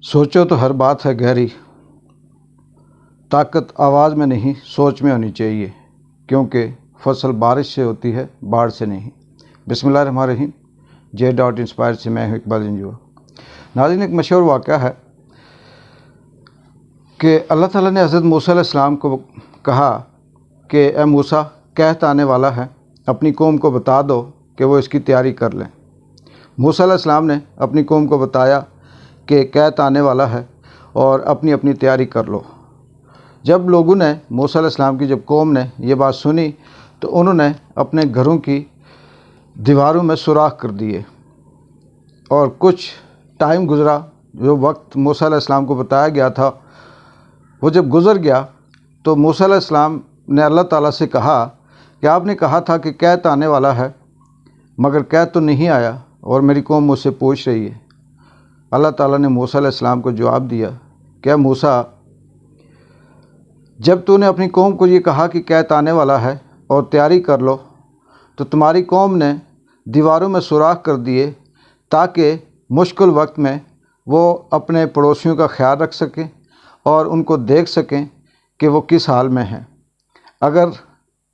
सोचो तो हर बात है गहरी, ताकत आवाज़ में नहीं सोच में होनी चाहिए, क्योंकि फसल बारिश से होती है बाढ़ से नहीं। बिस्मिल्लाहिर्रहमानिर्रहीम। J.Inspire से मैं हूँ इकबाल इंजो। नाज़रीन, एक मशहूर वाक़या है कि अल्लाह ताला ने हज़रत मूसा अलैहिस्सलाम को कहा कि ए मूसा, कहत आने वाला है, अपनी कौम को बता दो कि वो इसकी तैयारी कर लें। मूसा अलैहिस्सलाम ने अपनी कौम को बताया कि कहत आने वाला है और अपनी अपनी तैयारी कर लो। जब लोगों ने मूसा अलैहिस्सलाम की जब कौम ने ये बात सुनी तो उन्होंने अपने घरों की दीवारों में सुराख कर दिए और कुछ टाइम गुज़रा। जो वक्त मूसा अलैहिस्सलाम को बताया गया था वो जब गुज़र गया तो मूसा अलैहिस्सलाम ने अल्लाह ताला से कहा कि आपने कहा था कि कहत आने वाला है, मगर कहत तो नहीं आया और मेरी कौम मुझसे पूछ रही है। अल्लाह ताला ने मूसा अलैहिस्सलाम को जवाब दिया, क्या मूसा, जब तूने अपनी कौम को ये कहा कि कहत आने वाला है और तैयारी कर लो, तो तुम्हारी कौम ने दीवारों में सुराख कर दिए ताकि मुश्किल वक्त में वो अपने पड़ोसियों का ख्याल रख सकें और उनको देख सकें कि वो किस हाल में हैं। अगर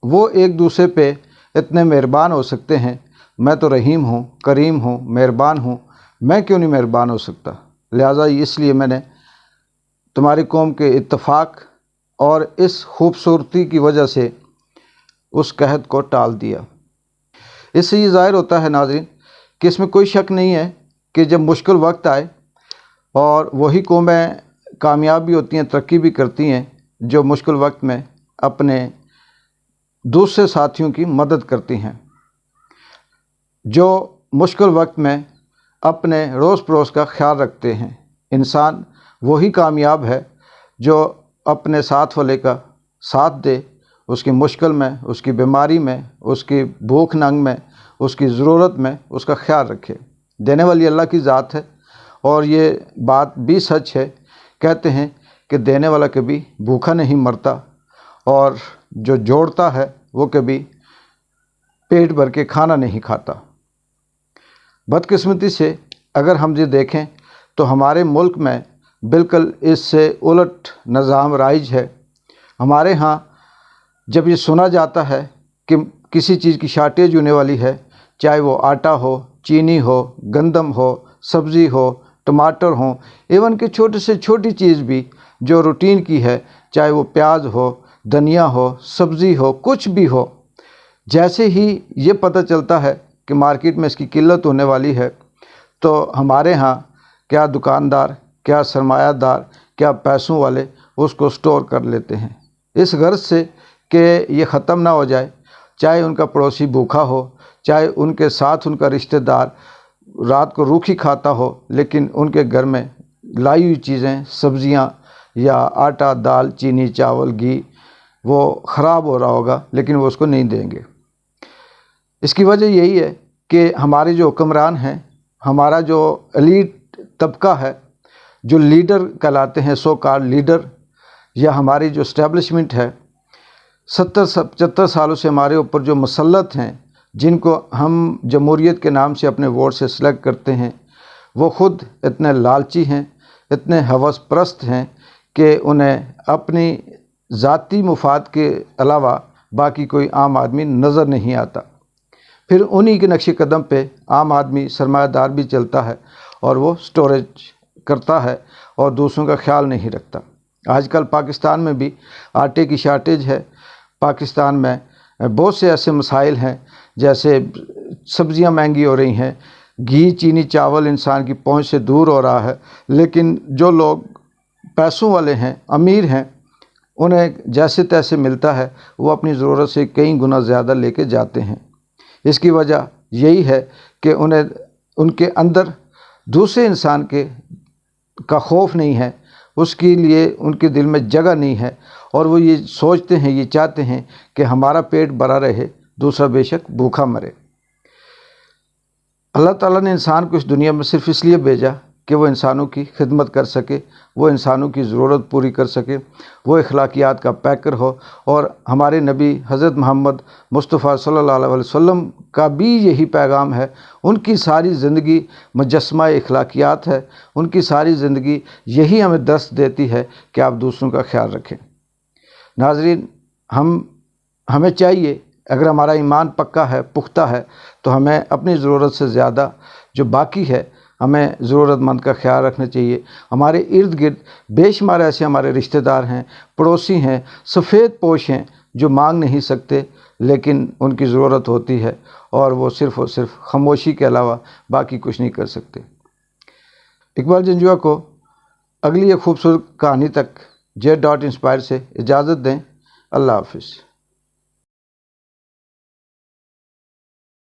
वो एक दूसरे पे इतने मेहरबान हो सकते हैं, मैं तो रहीम हूँ, करीम हूँ, मेहरबान हूँ, मैं क्यों नहीं मेहरबान हो सकता। लिहाजा इसलिए मैंने तुम्हारी कौम के इत्तफाक और इस खूबसूरती की वजह से उस कहत को टाल दिया। इससे ये ज़ाहिर होता है नाज़रीन कि इसमें कोई शक नहीं है कि जब मुश्किल वक्त आए और वही कौमें कामयाब भी होती हैं, तरक्की भी करती हैं, जो मुश्किल वक्त में अपने दूसरे साथियों की मदद करती हैं, जो मुश्किल वक्त में अपने रोज़ पड़ोस का ख्याल रखते हैं। इंसान वही कामयाब है जो अपने साथ वाले का साथ दे, उसकी मुश्किल में, उसकी बीमारी में, उसकी भूख नंग में, उसकी ज़रूरत में उसका ख्याल रखे। देने वाली अल्लाह की ज़ात है और ये बात भी सच है। कहते हैं कि देने वाला कभी भूखा नहीं मरता और जो जोड़ता है वो कभी पेट भर के खाना नहीं खाता। बदकिस्मती से अगर हम ये देखें तो हमारे मुल्क में बिल्कुल इससे उलट निज़ाम राइज है। हमारे यहाँ जब ये सुना जाता है कि किसी चीज़ की शार्टेज होने वाली है, चाहे वो आटा हो, चीनी हो, गंदम हो, सब्ज़ी हो, टमाटर हो, इवन कि छोटे से छोटी चीज़ भी जो रूटीन की है, चाहे वो प्याज हो, धनिया हो, सब्ज़ी हो, कुछ भी हो, जैसे ही ये पता चलता है कि मार्केट में इसकी किल्लत होने वाली है तो हमारे यहाँ क्या दुकानदार, क्या सरमायादार, क्या पैसों वाले उसको स्टोर कर लेते हैं, इस गर्ज से कि ये ख़त्म ना हो जाए। चाहे उनका पड़ोसी भूखा हो, चाहे उनके साथ उनका रिश्तेदार रात को रूखी खाता हो, लेकिन उनके घर में लाई हुई चीज़ें, सब्ज़ियाँ या आटा, दाल, चीनी, चावल, घी वो ख़राब हो रहा होगा, लेकिन वो उसको नहीं देंगे। इसकी वजह यही है कि हमारे जो हुक्मरान हैं, हमारा जो एलीट तबका है, जो लीडर कहलाते हैं, सो कॉल्ड लीडर, या हमारी जो इस्टेब्लिशमेंट है, 70-75 सालों से हमारे ऊपर जो मुसल्लत हैं, जिनको हम जमहूरियत के नाम से अपने वोट से सेलेक्ट करते हैं, वो ख़ुद इतने लालची हैं, इतने हवस परस्त हैं कि उन्हें अपनी ज़ाती मुफाद के अलावा बाकी कोई आम आदमी नज़र नहीं आता। फिर उन्हीं के नक्शे कदम पे आम आदमी सरमायादार भी चलता है और वो स्टोरेज करता है और दूसरों का ख्याल नहीं रखता। आजकल पाकिस्तान में भी आटे की शार्टेज है। पाकिस्तान में बहुत से ऐसे मसाइल हैं, जैसे सब्ज़ियाँ महंगी हो रही हैं, घी, चीनी, चावल इंसान की पहुंच से दूर हो रहा है, लेकिन जो लोग पैसों वाले हैं, अमीर हैं, उन्हें जैसे तैसे मिलता है, वो अपनी ज़रूरत से कई गुना ज़्यादा लेके जाते हैं। इसकी वजह यही है कि उन्हें उनके अंदर दूसरे इंसान का खौफ नहीं है, उसके लिए उनके दिल में जगह नहीं है और वो ये सोचते हैं, ये चाहते हैं कि हमारा पेट भरा रहे, दूसरा बेशक भूखा मरे। अल्लाह ताला ने इंसान को इस दुनिया में सिर्फ इसलिए भेजा کہ وہ انسانوں کی خدمت کر سکے، وہ انسانوں کی ضرورت پوری کر سکے، وہ اخلاقیات کا پیکر ہو۔ اور ہمارے نبی حضرت محمد مصطفیٰ صلی اللہ علیہ وسلم کا بھی یہی پیغام ہے۔ ان کی ساری زندگی مجسمہ اخلاقیات ہے، ان کی ساری زندگی یہی ہمیں درس دیتی ہے کہ آپ دوسروں کا خیال رکھیں۔ ناظرین، ہمیں چاہیے، اگر ہمارا ایمان پکا ہے، پختہ ہے، تو ہمیں اپنی ضرورت سے زیادہ جو باقی ہے ہمیں ضرورت مند کا خیال رکھنا چاہیے۔ ہمارے ارد گرد بے شمار ایسے ہمارے رشتہ دار ہیں، پڑوسی ہیں، سفید پوش ہیں، جو مانگ نہیں سکتے لیکن ان کی ضرورت ہوتی ہے اور وہ صرف اور صرف خاموشی کے علاوہ باقی کچھ نہیں کر سکتے۔ اقبال جنجوعہ کو اگلی ایک خوبصورت کہانی تک J.Inspire سے اجازت دیں۔ اللہ حافظ۔